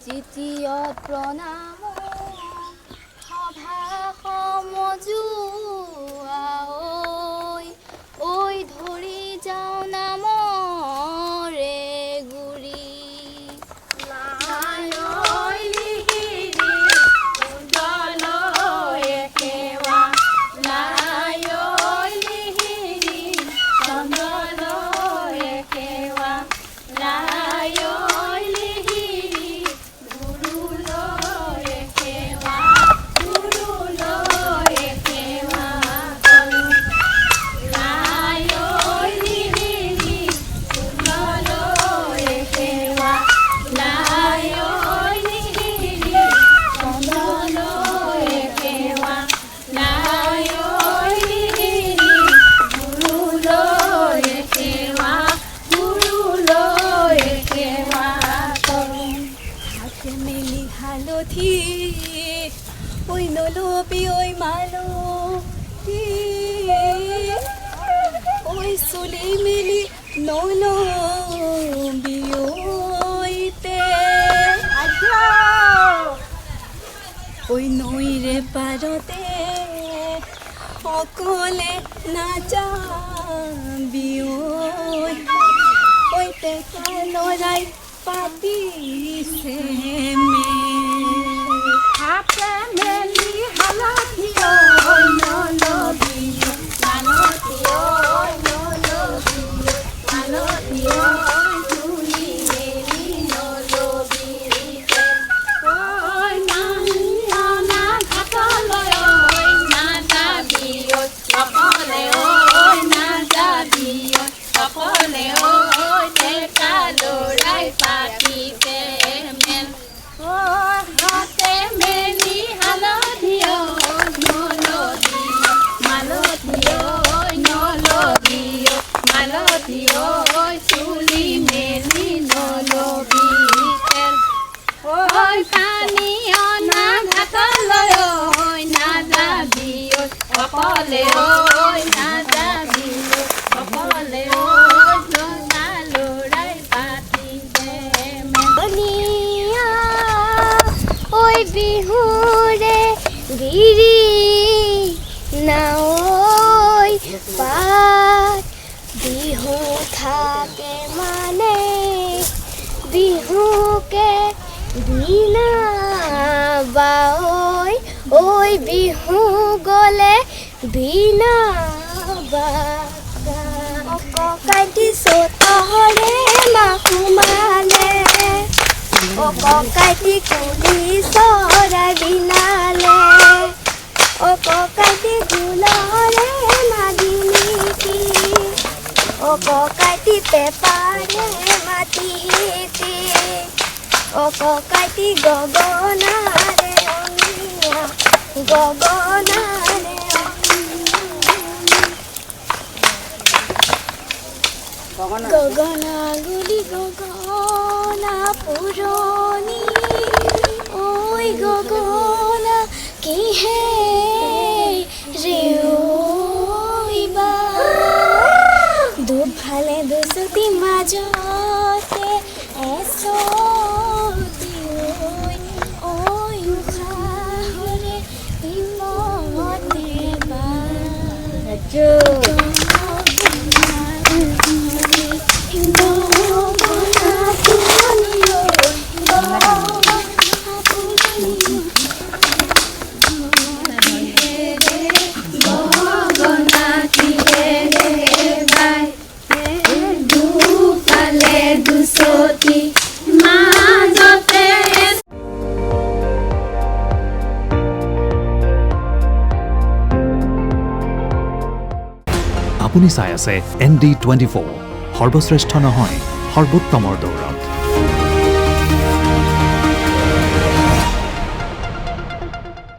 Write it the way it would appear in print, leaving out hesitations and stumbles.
চিঠিয়ত প্ৰণাম সভা সমজুৱা ঐ ধৰি যাওঁ নামৰে গুৰি ঐ নলবি ঐ মালতী ঐ চুলি মেলি নলবি ঐ নৈৰে পাৰতে অকলে নাযাবি ঐ টেকা লৰাই পাতিছে বিহুৰে গিৰি নাঐ পাত বিহু থাকে মানে বিহুকে দিনা বাঐ ঐ বিহু গ'লে বিনা ককাইটি চতৰে মাকুমালে ককাইটি কুলি চৰাই বিনালে ককাইটি গুলৰে মাগিনীতি ককাইটি পেপাৰে মাতিতি ককাইটি গগনাৰে অঙিয়া গগনাৰে গগনা গুলি গগনা পুৰণি ঐ গগনা কিহে ৰেবা দুফালে দুচুটি মাজতে এচতি ঐ উশাহৰে বিমতে বা আপুনি চাই আছে ND24 সৰ্বশ্ৰেষ্ঠ নহয় সৰ্বোত্তমৰ দৌৰত।